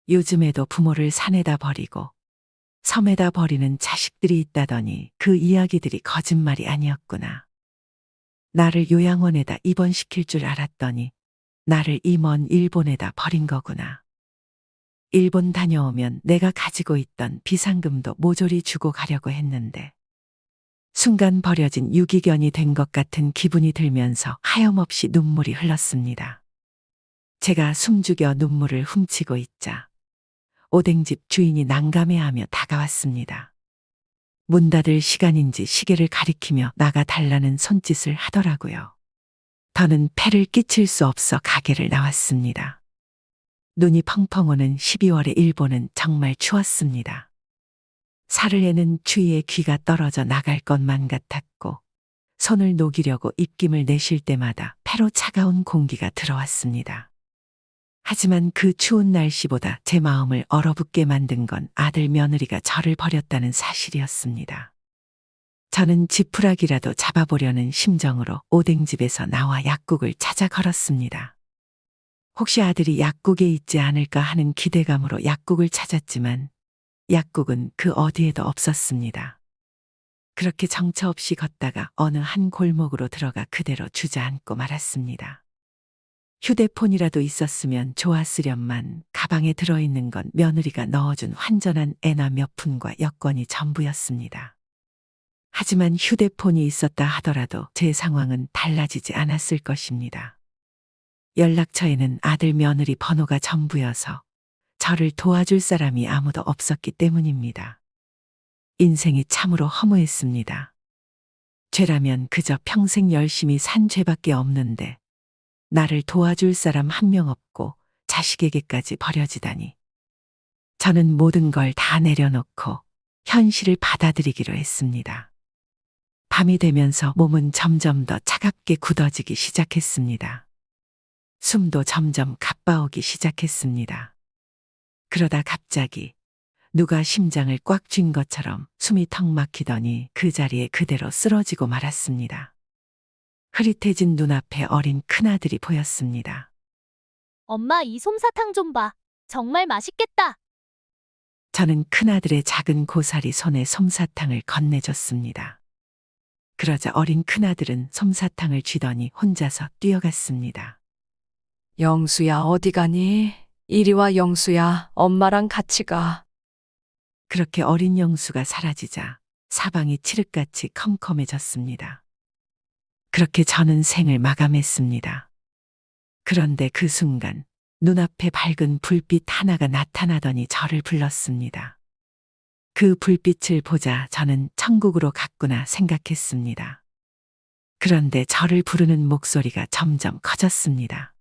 요즘에도 부모를 산에다 버리고 섬에다 버리는 자식들이 있다더니 그 이야기들이 거짓말이 아니었구나. 나를 요양원에다 입원시킬 줄 알았더니 나를 이 먼 일본에다 버린 거구나. 일본 다녀오면 내가 가지고 있던 비상금도 모조리 주고 가려고 했는데 순간 버려진 유기견이 된 것 같은 기분이 들면서 하염없이 눈물이 흘렀습니다. 제가 숨죽여 눈물을 훔치고 있자 오뎅집 주인이 난감해하며 다가왔습니다. 문 닫을 시간인지 시계를 가리키며 나가달라는 손짓을 하더라고요. 더는 폐를 끼칠 수 없어 가게를 나왔습니다. 눈이 펑펑 오는 12월의 일본은 정말 추웠습니다. 살을 에는 추위에 귀가 떨어져 나갈 것만 같았고 손을 녹이려고 입김을 내쉴 때마다 폐로 차가운 공기가 들어왔습니다. 하지만 그 추운 날씨보다 제 마음을 얼어붙게 만든 건 아들 며느리가 저를 버렸다는 사실이었습니다. 저는 지푸라기라도 잡아보려는 심정으로 오뎅집에서 나와 약국을 찾아 걸었습니다. 혹시 아들이 약국에 있지 않을까 하는 기대감으로 약국을 찾았지만 약국은 그 어디에도 없었습니다. 그렇게 정처 없이 걷다가 어느 한 골목으로 들어가 그대로 주저앉고 말았습니다. 휴대폰이라도 있었으면 좋았으련만 가방에 들어있는 건 며느리가 넣어준 환전한 애나 몇 푼과 여권이 전부였습니다. 하지만 휴대폰이 있었다 하더라도 제 상황은 달라지지 않았을 것입니다. 연락처에는 아들 며느리 번호가 전부여서 저를 도와줄 사람이 아무도 없었기 때문입니다. 인생이 참으로 허무했습니다. 죄라면 그저 평생 열심히 산 죄밖에 없는데 나를 도와줄 사람 한 명 없고 자식에게까지 버려지다니. 저는 모든 걸 다 내려놓고 현실을 받아들이기로 했습니다. 밤이 되면서 몸은 점점 더 차갑게 굳어지기 시작했습니다. 숨도 점점 가빠오기 시작했습니다. 그러다 갑자기 누가 심장을 꽉 쥔 것처럼 숨이 턱 막히더니 그 자리에 그대로 쓰러지고 말았습니다. 흐릿해진 눈앞에 어린 큰아들이 보였습니다. 엄마, 이 솜사탕 좀 봐. 정말 맛있겠다. 저는 큰아들의 작은 고사리 손에 솜사탕을 건네줬습니다. 그러자 어린 큰아들은 솜사탕을 쥐더니 혼자서 뛰어갔습니다. 영수야, 어디 가니? 이리 와, 영수야. 엄마랑 같이 가. 그렇게 어린 영수가 사라지자 사방이 칠흑같이 컴컴해졌습니다. 그렇게 저는 생을 마감했습니다. 그런데 그 순간 눈앞에 밝은 불빛 하나가 나타나더니 저를 불렀습니다. 그 불빛을 보자 저는 천국으로 갔구나 생각했습니다. 그런데 저를 부르는 목소리가 점점 커졌습니다.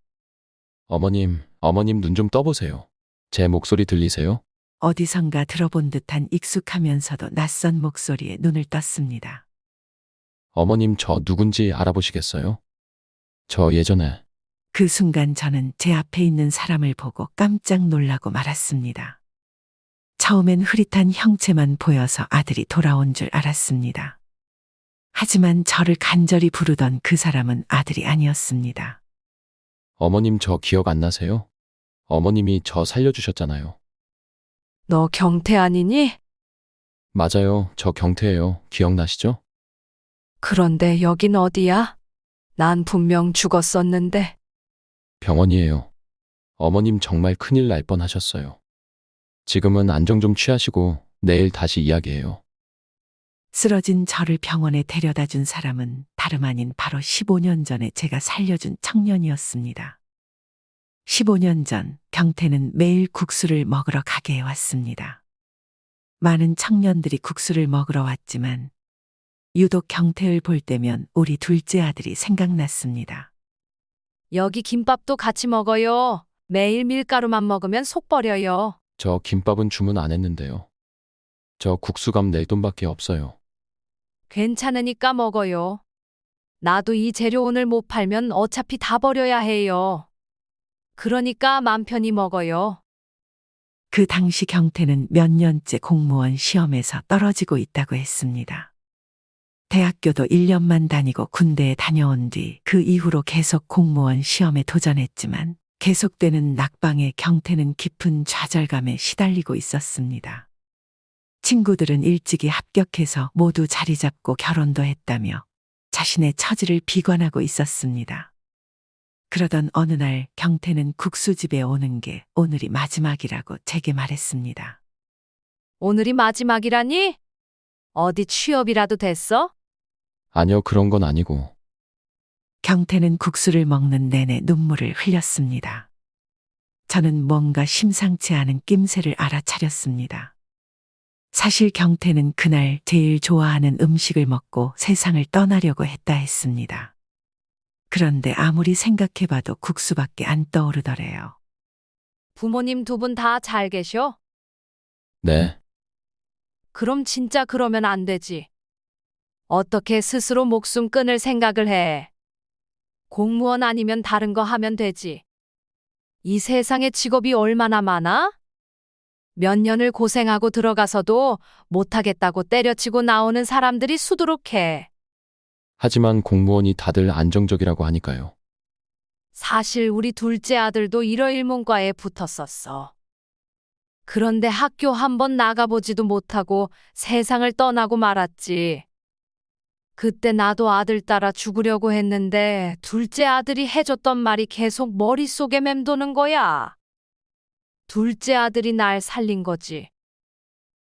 어머님, 어머님 눈 좀 떠보세요. 제 목소리 들리세요? 어디선가 들어본 듯한 익숙하면서도 낯선 목소리에 눈을 떴습니다. 어머님 저 누군지 알아보시겠어요? 저 예전에 그 순간 저는 제 앞에 있는 사람을 보고 깜짝 놀라고 말았습니다. 처음엔 흐릿한 형체만 보여서 아들이 돌아온 줄 알았습니다. 하지만 저를 간절히 부르던 그 사람은 아들이 아니었습니다. 어머님 저 기억 안 나세요? 어머님이 저 살려주셨잖아요. 너 경태 아니니? 맞아요. 저 경태예요. 기억나시죠? 그런데 여긴 어디야? 난 분명 죽었었는데. 병원이에요. 어머님 정말 큰일 날 뻔하셨어요. 지금은 안정 좀 취하시고 내일 다시 이야기해요. 쓰러진 저를 병원에 데려다 준 사람은 다름 아닌 바로 15년 전에 제가 살려준 청년이었습니다. 15년 전 경태는 매일 국수를 먹으러 가게 해왔습니다. 많은 청년들이 국수를 먹으러 왔지만 유독 경태를 볼 때면 우리 둘째 아들이 생각났습니다. 여기 김밥도 같이 먹어요. 매일 밀가루만 먹으면 속 버려요. 저 김밥은 주문 안 했는데요. 저 국수값 낼 돈밖에 없어요. 괜찮으니까 먹어요. 나도 이 재료 오늘 못 팔면 어차피 다 버려야 해요. 그러니까 맘 편히 먹어요. 그 당시 경태는 몇 년째 공무원 시험에서 떨어지고 있다고 했습니다. 대학교도 1년만 다니고 군대에 다녀온 뒤 그 이후로 계속 공무원 시험에 도전했지만 계속되는 낙방에 경태는 깊은 좌절감에 시달리고 있었습니다. 친구들은 일찍이 합격해서 모두 자리 잡고 결혼도 했다며 자신의 처지를 비관하고 있었습니다. 그러던 어느 날 경태는 국수집에 오는 게 오늘이 마지막이라고 제게 말했습니다. 오늘이 마지막이라니? 어디 취업이라도 됐어? 아니요, 그런 건 아니고. 경태는 국수를 먹는 내내 눈물을 흘렸습니다. 저는 뭔가 심상치 않은 낌새를 알아차렸습니다. 사실 경태는 그날 제일 좋아하는 음식을 먹고 세상을 떠나려고 했다 했습니다. 그런데 아무리 생각해봐도 국수밖에 안 떠오르더래요. 부모님 두 분 다 잘 계셔? 네, 그럼 진짜 그러면 안 되지. 어떻게 스스로 목숨 끊을 생각을 해? 공무원 아니면 다른 거 하면 되지. 이 세상에 직업이 얼마나 많아? 몇 년을 고생하고 들어가서도 못하겠다고 때려치고 나오는 사람들이 수두룩해. 하지만 공무원이 다들 안정적이라고 하니까요. 사실 우리 둘째 아들도 일어일문과에 붙었었어. 그런데 학교 한번 나가보지도 못하고 세상을 떠나고 말았지. 그때 나도 아들 따라 죽으려고 했는데 둘째 아들이 해줬던 말이 계속 머릿속에 맴도는 거야. 둘째 아들이 날 살린 거지.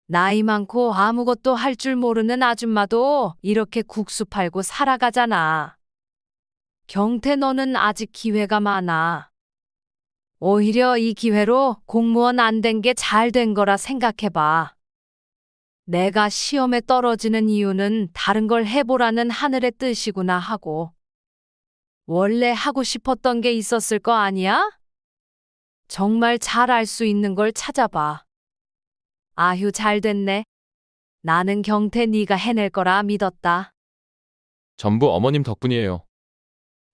나이 많고 아무것도 할 줄 모르는 아줌마도 이렇게 국수 팔고 살아가잖아. 경태, 너는 아직 기회가 많아. 오히려 이 기회로 공무원 안 된 게 잘 된 거라 생각해봐. 내가 시험에 떨어지는 이유는 다른 걸 해보라는 하늘의 뜻이구나 하고. 원래 하고 싶었던 게 있었을 거 아니야? 정말 잘 알 수 있는 걸 찾아봐. 아휴, 잘 됐네. 나는 경태 네가 해낼 거라 믿었다. 전부 어머님 덕분이에요.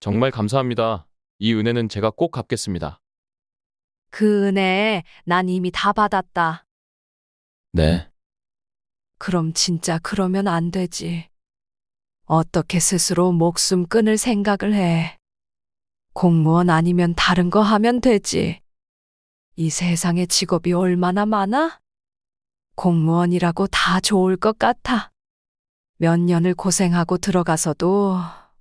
정말 감사합니다. 이 은혜는 제가 꼭 갚겠습니다. 그 은혜 난 이미 다 받았다. 네. 그럼 진짜 그러면 안 되지. 어떻게 스스로 목숨 끊을 생각을 해. 공무원 아니면 다른 거 하면 되지. 이 세상에 직업이 얼마나 많아? 공무원이라고 다 좋을 것 같아. 몇 년을 고생하고 들어가서도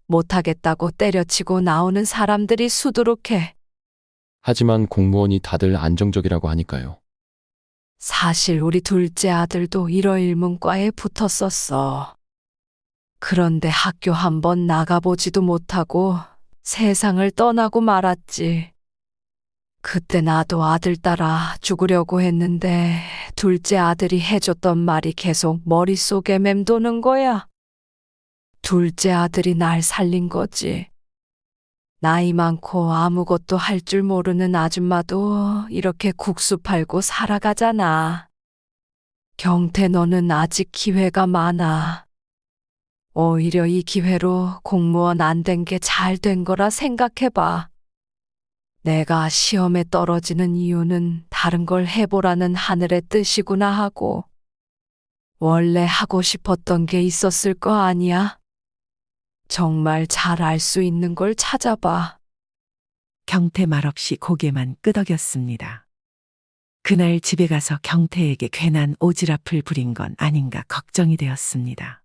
못하겠다고 때려치고 나오는 사람들이 수두룩해. 하지만 공무원이 다들 안정적이라고 하니까요. 사실 우리 둘째 아들도 일어일문과에 붙었었어. 그런데 학교 한번 나가보지도 못하고 세상을 떠나고 말았지. 그때 나도 아들 따라 죽으려고 했는데 둘째 아들이 해줬던 말이 계속 머릿속에 맴도는 거야. 둘째 아들이 날 살린 거지. 나이 많고 아무것도 할 줄 모르는 아줌마도 이렇게 국수 팔고 살아가잖아. 경태, 너는 아직 기회가 많아. 오히려 이 기회로 공무원 안 된 게 잘 된 거라 생각해봐. 내가 시험에 떨어지는 이유는 다른 걸 해보라는 하늘의 뜻이구나 하고. 원래 하고 싶었던 게 있었을 거 아니야? 정말 잘 알 수 있는 걸 찾아봐. 경태 말없이 고개만 끄덕였습니다. 그날 집에 가서 경태에게 괜한 오지랖을 부린 건 아닌가 걱정이 되었습니다.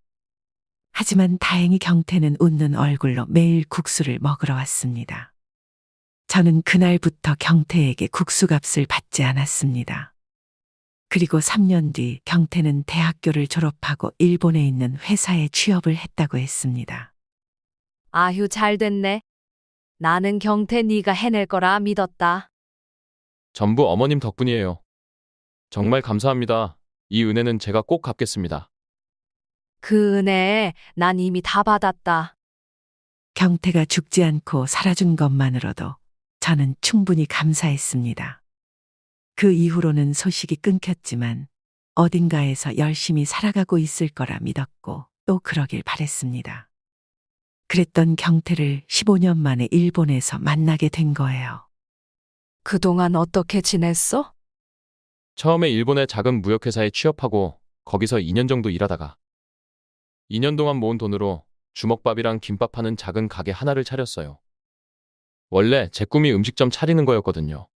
하지만 다행히 경태는 웃는 얼굴로 매일 국수를 먹으러 왔습니다. 저는 그날부터 경태에게 국수값을 받지 않았습니다. 그리고 3년 뒤 경태는 대학교를 졸업하고 일본에 있는 회사에 취업을 했다고 했습니다. 아휴, 잘 됐네. 나는 경태 네가 해낼 거라 믿었다. 전부 어머님 덕분이에요. 정말 감사합니다. 이 은혜는 제가 꼭 갚겠습니다. 그 은혜 난 이미 다 받았다. 경태가 죽지 않고 살아준 것만으로도 저는 충분히 감사했습니다. 그 이후로는 소식이 끊겼지만 어딘가에서 열심히 살아가고 있을 거라 믿었고 또 그러길 바랬습니다. 그랬던 경태를 15년 만에 일본에서 만나게 된 거예요. 그동안 어떻게 지냈어? 처음에 일본의 작은 무역회사에 취업하고 거기서 2년 정도 일하다가 2년 동안 모은 돈으로 주먹밥이랑 김밥 하는 작은 가게 하나를 차렸어요. 원래 제 꿈이 음식점 차리는 거였거든요.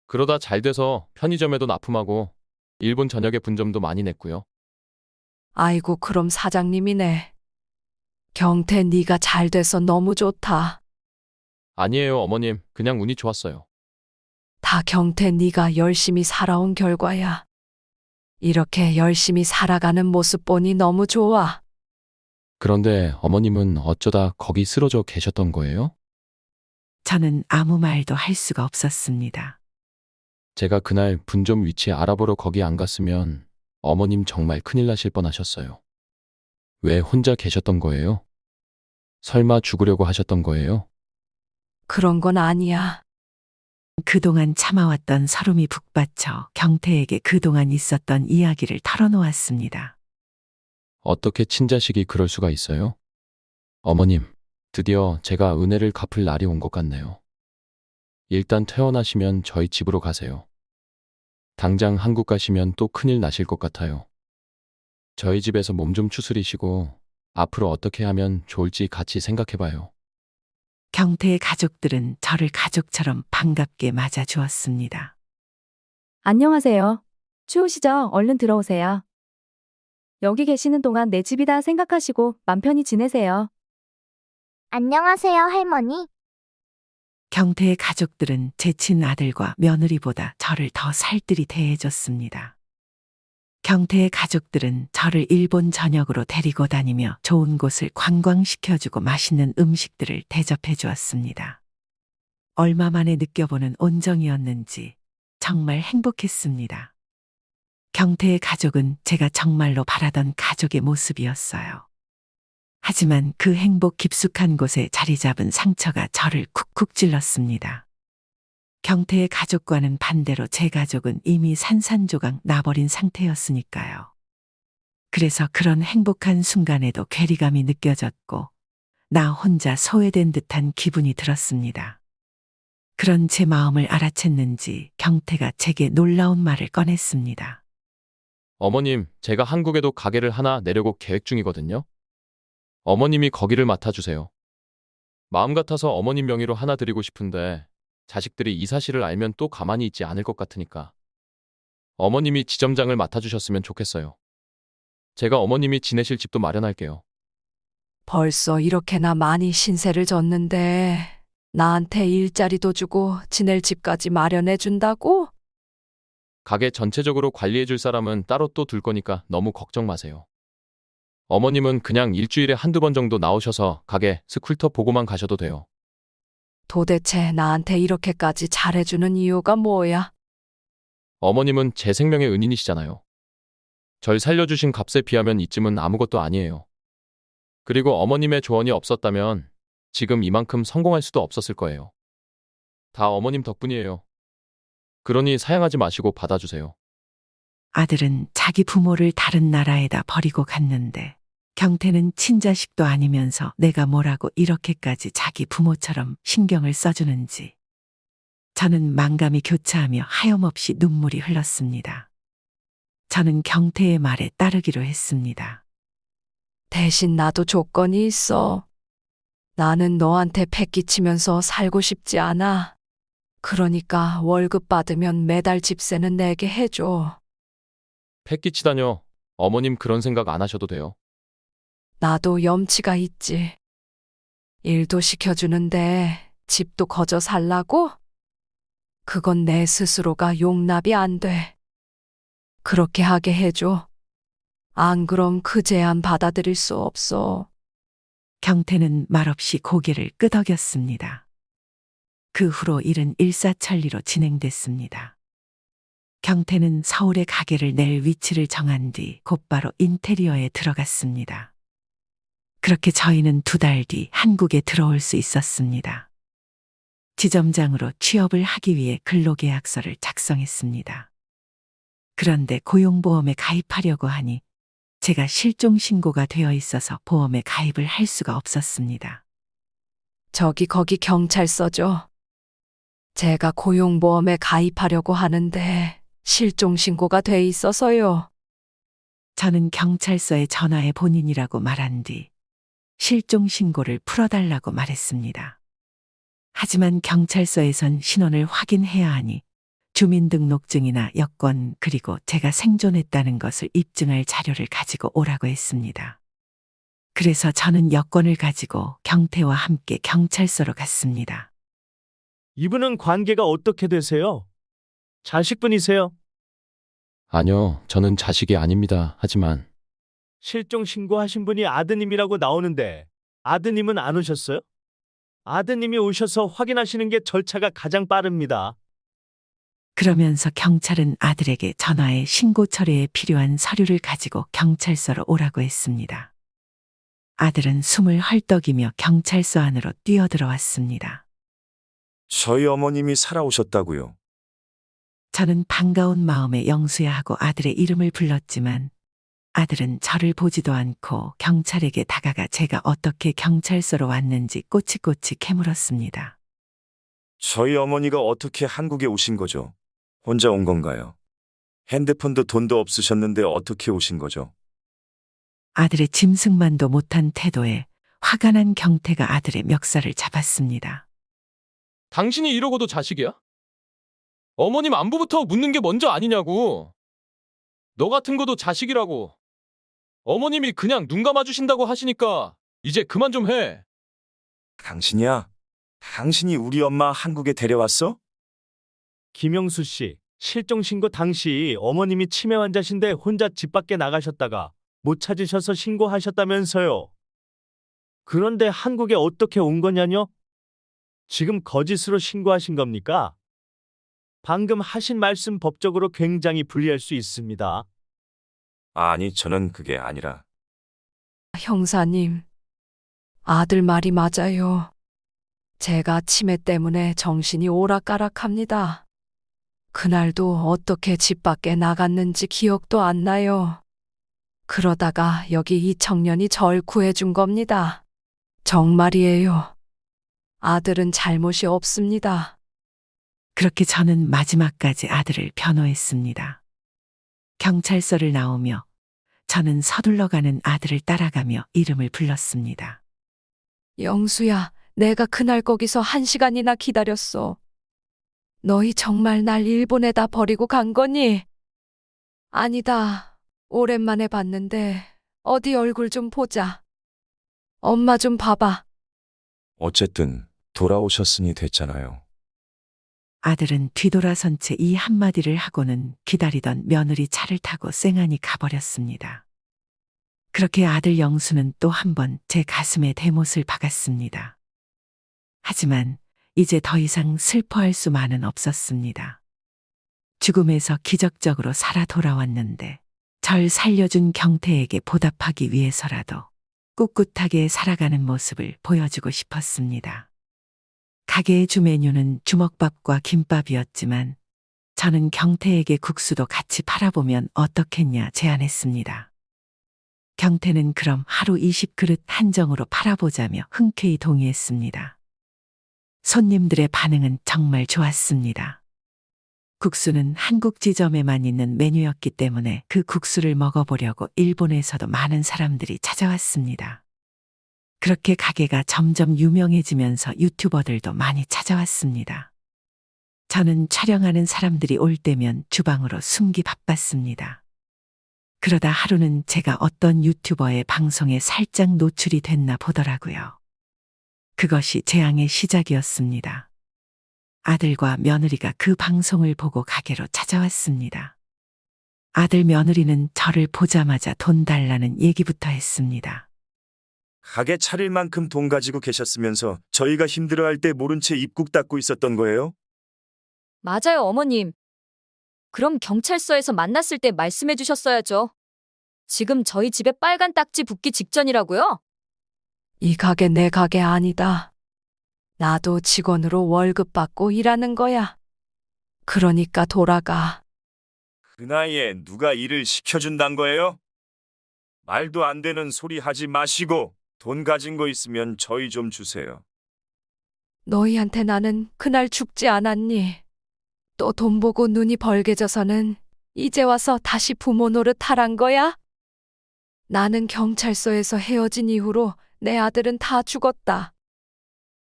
그러다 잘 돼서 편의점에도 납품하고 일본 전역에 분점도 많이 냈고요. 아이고, 그럼 사장님이네. 경태 네가 잘 돼서 너무 좋다. 아니에요, 어머님. 그냥 운이 좋았어요. 다 경태 네가 열심히 살아온 결과야. 이렇게 열심히 살아가는 모습 보니 너무 좋아. 그런데 어머님은 어쩌다 거기 쓰러져 계셨던 거예요? 저는 아무 말도 할 수가 없었습니다. 제가 그날 분점 위치 알아보러 거기 안 갔으면 어머님 정말 큰일 나실 뻔하셨어요. 왜 혼자 계셨던 거예요? 설마 죽으려고 하셨던 거예요? 그런 건 아니야. 그동안 참아왔던 서름이 북받쳐 경태에게 그동안 있었던 이야기를 털어놓았습니다. 어떻게 친자식이 그럴 수가 있어요? 어머님, 드디어 제가 은혜를 갚을 날이 온 것 같네요. 일단 퇴원하시면 저희 집으로 가세요. 당장 한국 가시면 또 큰일 나실 것 같아요. 저희 집에서 몸 좀 추스리시고 앞으로 어떻게 하면 좋을지 같이 생각해봐요. 경태의 가족들은 저를 가족처럼 반갑게 맞아주었습니다. 안녕하세요. 추우시죠? 얼른 들어오세요. 여기 계시는 동안 내 집이다 생각하시고 맘 편히 지내세요. 안녕하세요, 할머니. 경태의 가족들은 제 친아들과 며느리보다 저를 더 살뜰히 대해줬습니다. 경태의 가족들은 저를 일본 전역으로 데리고 다니며 좋은 곳을 관광시켜주고 맛있는 음식들을 대접해 주었습니다. 얼마 만에 느껴보는 온정이었는지 정말 행복했습니다. 경태의 가족은 제가 정말로 바라던 가족의 모습이었어요. 하지만 그 행복 깊숙한 곳에 자리 잡은 상처가 저를 쿡쿡 찔렀습니다. 경태의 가족과는 반대로 제 가족은 이미 산산조각 나버린 상태였으니까요. 그래서 그런 행복한 순간에도 괴리감이 느껴졌고 나 혼자 소외된 듯한 기분이 들었습니다. 그런 제 마음을 알아챘는지 경태가 제게 놀라운 말을 꺼냈습니다. 어머님, 제가 한국에도 가게를 하나 내려고 계획 중이거든요. 어머님이 거기를 맡아주세요. 마음 같아서 어머님 명의로 하나 드리고 싶은데 자식들이 이 사실을 알면 또 가만히 있지 않을 것 같으니까. 어머님이 지점장을 맡아주셨으면 좋겠어요. 제가 어머님이 지내실 집도 마련할게요. 벌써 이렇게나 많이 신세를 졌는데 나한테 일자리도 주고 지낼 집까지 마련해 준다고? 가게 전체적으로 관리해 줄 사람은 따로 또 둘 거니까 너무 걱정 마세요. 어머님은 그냥 일주일에 한두 번 정도 나오셔서 가게 스쿨터 보고만 가셔도 돼요. 도대체 나한테 이렇게까지 잘해주는 이유가 뭐야? 어머님은 제 생명의 은인이시잖아요. 절 살려주신 값에 비하면 이쯤은 아무것도 아니에요. 그리고 어머님의 조언이 없었다면 지금 이만큼 성공할 수도 없었을 거예요. 다 어머님 덕분이에요. 그러니 사양하지 마시고 받아주세요. 아들은 자기 부모를 다른 나라에다 버리고 갔는데 경태는 친자식도 아니면서 내가 뭐라고 이렇게까지 자기 부모처럼 신경을 써주는지 저는 만감이 교차하며 하염없이 눈물이 흘렀습니다. 저는 경태의 말에 따르기로 했습니다. 대신 나도 조건이 있어. 나는 너한테 패 끼치면서 살고 싶지 않아. 그러니까 월급 받으면 매달 집세는 내게 해줘. 패 끼치다뇨. 어머님 그런 생각 안 하셔도 돼요. 나도 염치가 있지. 일도 시켜주는데 집도 거저 살라고? 그건 내 스스로가 용납이 안 돼. 그렇게 하게 해줘. 안 그럼 그 제안 받아들일 수 없어. 경태는 말없이 고개를 끄덕였습니다. 그 후로 일은 일사천리로 진행됐습니다. 경태는 서울에 가게를 낼 위치를 정한 뒤 곧바로 인테리어에 들어갔습니다. 그렇게 저희는 2달 뒤 한국에 들어올 수 있었습니다. 지점장으로 취업을 하기 위해 근로계약서를 작성했습니다. 그런데 고용보험에 가입하려고 하니 제가 실종신고가 되어 있어서 보험에 가입을 할 수가 없었습니다. 거기 경찰서죠. 제가 고용보험에 가입하려고 하는데 실종신고가 돼 있어서요. 저는 경찰서에 전화해 본인이라고 말한 뒤 실종신고를 풀어달라고 말했습니다. 하지만 경찰서에선 신원을 확인해야 하니 주민등록증이나 여권 그리고 제가 생존했다는 것을 입증할 자료를 가지고 오라고 했습니다. 그래서 저는 여권을 가지고 경태와 함께 경찰서로 갔습니다. 이분은 관계가 어떻게 되세요? 자식분이세요? 아니요, 저는 자식이 아닙니다. 하지만 실종 신고하신 분이 아드님이라고 나오는데 아드님은 안 오셨어요? 아드님이 오셔서 확인하시는 게 절차가 가장 빠릅니다. 그러면서 경찰은 아들에게 전화해 신고 처리에 필요한 서류를 가지고 경찰서로 오라고 했습니다. 아들은 숨을 헐떡이며 경찰서 안으로 뛰어들어왔습니다. 저희 어머님이 살아오셨다고요. 저는 반가운 마음에 영수야 하고 아들의 이름을 불렀지만 아들은 저를 보지도 않고 경찰에게 다가가 제가 어떻게 경찰서로 왔는지 꼬치꼬치 캐물었습니다. 저희 어머니가 어떻게 한국에 오신 거죠? 혼자 온 건가요? 핸드폰도 돈도 없으셨는데 어떻게 오신 거죠? 아들의 짐승만도 못한 태도에 화가 난 경태가 아들의 멱살을 잡았습니다. 당신이 이러고도 자식이야? 어머님 안부부터 묻는 게 먼저 아니냐고. 너 같은 거도 자식이라고. 어머님이 그냥 눈 감아주신다고 하시니까 이제 그만 좀 해. 당신이야? 당신이 우리 엄마 한국에 데려왔어? 김영수 씨, 실종 신고 당시 어머님이 치매 환자신데 혼자 집 밖에 나가셨다가 못 찾으셔서 신고하셨다면서요. 그런데 한국에 어떻게 온 거냐뇨? 지금 거짓으로 신고하신 겁니까? 방금 하신 말씀 법적으로 굉장히 불리할 수 있습니다. 아니, 저는 그게 아니라. 형사님, 아들 말이 맞아요. 제가 치매 때문에 정신이 오락가락합니다. 그날도 어떻게 집 밖에 나갔는지 기억도 안 나요. 그러다가 여기 이 청년이 절 구해준 겁니다. 정말이에요. 아들은 잘못이 없습니다. 그렇게 저는 마지막까지 아들을 변호했습니다. 경찰서를 나오며 저는 서둘러 가는 아들을 따라가며 이름을 불렀습니다. 영수야, 내가 그날 거기서 1시간이나 기다렸어. 너희 정말 날 일본에다 버리고 간 거니? 아니다. 오랜만에 봤는데 어디 얼굴 좀 보자. 엄마 좀 봐봐. 어쨌든 돌아오셨으니 됐잖아요. 아들은 뒤돌아선 채 이 한마디를 하고는 기다리던 며느리 차를 타고 쌩안이 가버렸습니다. 그렇게 아들 영수는 또 한 번 제 가슴에 대못을 박았습니다. 하지만 이제 더 이상 슬퍼할 수만은 없었습니다. 죽음에서 기적적으로 살아 돌아왔는데 절 살려준 경태에게 보답하기 위해서라도 꿋꿋하게 살아가는 모습을 보여주고 싶었습니다. 가게의 주 메뉴는 주먹밥과 김밥이었지만 저는 경태에게 국수도 같이 팔아보면 어떻겠냐 제안했습니다. 경태는 그럼 하루 20그릇 한정으로 팔아보자며 흔쾌히 동의했습니다. 손님들의 반응은 정말 좋았습니다. 국수는 한국 지점에만 있는 메뉴였기 때문에 그 국수를 먹어보려고 일본에서도 많은 사람들이 찾아왔습니다. 그렇게 가게가 점점 유명해지면서 유튜버들도 많이 찾아왔습니다. 저는 촬영하는 사람들이 올 때면 주방으로 숨기 바빴습니다. 그러다 하루는 제가 어떤 유튜버의 방송에 살짝 노출이 됐나 보더라고요. 그것이 재앙의 시작이었습니다. 아들과 며느리가 그 방송을 보고 가게로 찾아왔습니다. 아들 며느리는 저를 보자마자 돈 달라는 얘기부터 했습니다. 가게 차릴 만큼 돈 가지고 계셨으면서 저희가 힘들어할 때 모른 채 입국 닫고 있었던 거예요? 맞아요, 어머님. 그럼 경찰서에서 만났을 때 말씀해 주셨어야죠. 지금 저희 집에 빨간 딱지 붙기 직전이라고요? 이 가게 내 가게 아니다. 나도 직원으로 월급 받고 일하는 거야. 그러니까 돌아가. 그 나이에 누가 일을 시켜준단 거예요? 말도 안 되는 소리 하지 마시고 돈 가진 거 있으면 저희 좀 주세요. 너희한테 나는 그날 죽지 않았니? 또 돈 보고 눈이 벌게져서는 이제 와서 다시 부모 노릇하란 거야? 나는 경찰서에서 헤어진 이후로 내 아들은 다 죽었다.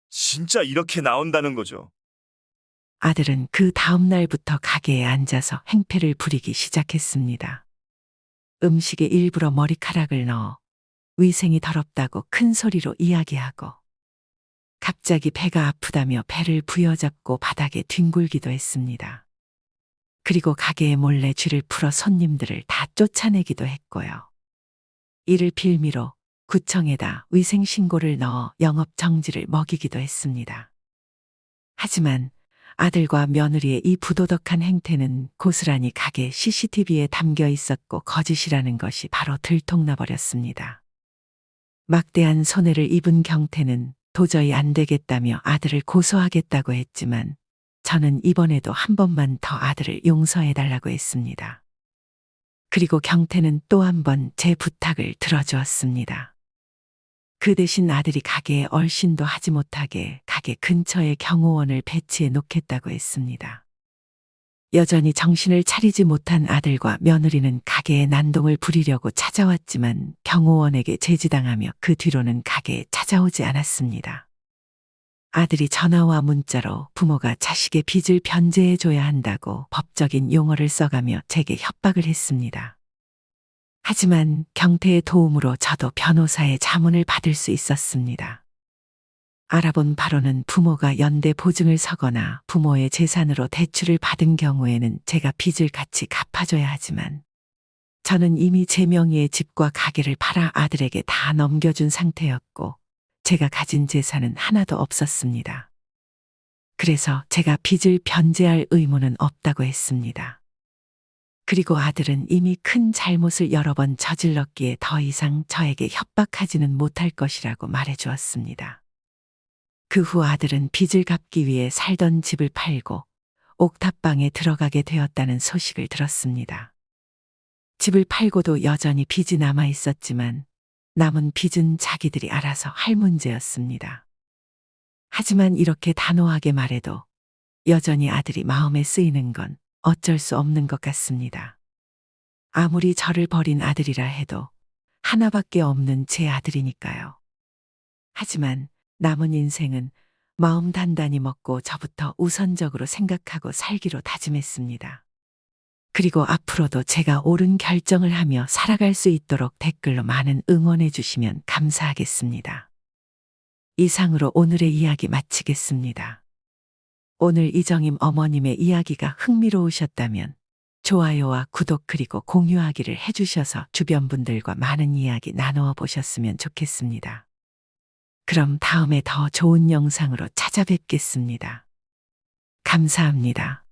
진짜 이렇게 나온다는 거죠? 아들은 그 다음 날부터 가게에 앉아서 행패를 부리기 시작했습니다. 음식에 일부러 머리카락을 넣어 위생이 더럽다고 큰 소리로 이야기하고 갑자기 배가 아프다며 배를 부여잡고 바닥에 뒹굴기도 했습니다. 그리고 가게에 몰래 쥐를 풀어 손님들을 다 쫓아내기도 했고요. 이를 빌미로 구청에다 위생신고를 넣어 영업 정지를 먹이기도 했습니다. 하지만 아들과 며느리의 이 부도덕한 행태는 고스란히 가게 CCTV에 담겨 있었고 거짓이라는 것이 바로 들통나버렸습니다. 막대한 손해를 입은 경태는 도저히 안 되겠다며 아들을 고소하겠다고 했지만 저는 이번에도 한 번만 더 아들을 용서해달라고 했습니다. 그리고 경태는 또 한 번 제 부탁을 들어주었습니다. 그 대신 아들이 가게에 얼씬도 하지 못하게 가게 근처에 경호원을 배치해 놓겠다고 했습니다. 여전히 정신을 차리지 못한 아들과 며느리는 가게에 난동을 부리려고 찾아왔지만 경호원에게 제지당하며 그 뒤로는 가게에 찾아오지 않았습니다. 아들이 전화와 문자로 부모가 자식의 빚을 변제해 줘야 한다고 법적인 용어를 써가며 제게 협박을 했습니다. 하지만 경태의 도움으로 저도 변호사의 자문을 받을 수 있었습니다. 알아본 바로는 부모가 연대 보증을 서거나 부모의 재산으로 대출을 받은 경우에는 제가 빚을 같이 갚아줘야 하지만 저는 이미 제 명의의 집과 가게를 팔아 아들에게 다 넘겨준 상태였고 제가 가진 재산은 하나도 없었습니다. 그래서 제가 빚을 변제할 의무는 없다고 했습니다. 그리고 아들은 이미 큰 잘못을 여러 번 저질렀기에 더 이상 저에게 협박하지는 못할 것이라고 말해주었습니다. 그 후 아들은 빚을 갚기 위해 살던 집을 팔고 옥탑방에 들어가게 되었다는 소식을 들었습니다. 집을 팔고도 여전히 빚이 남아 있었지만 남은 빚은 자기들이 알아서 할 문제였습니다. 하지만 이렇게 단호하게 말해도 여전히 아들이 마음에 쓰이는 건 어쩔 수 없는 것 같습니다. 아무리 저를 버린 아들이라 해도 하나밖에 없는 제 아들이니까요. 하지만 남은 인생은 마음 단단히 먹고 저부터 우선적으로 생각하고 살기로 다짐했습니다. 그리고 앞으로도 제가 옳은 결정을 하며 살아갈 수 있도록 댓글로 많은 응원해 주시면 감사하겠습니다. 이상으로 오늘의 이야기 마치겠습니다. 오늘 이정임 어머님의 이야기가 흥미로우셨다면 좋아요와 구독 그리고 공유하기를 해주셔서 주변 분들과 많은 이야기 나누어 보셨으면 좋겠습니다. 그럼 다음에 더 좋은 영상으로 찾아뵙겠습니다. 감사합니다.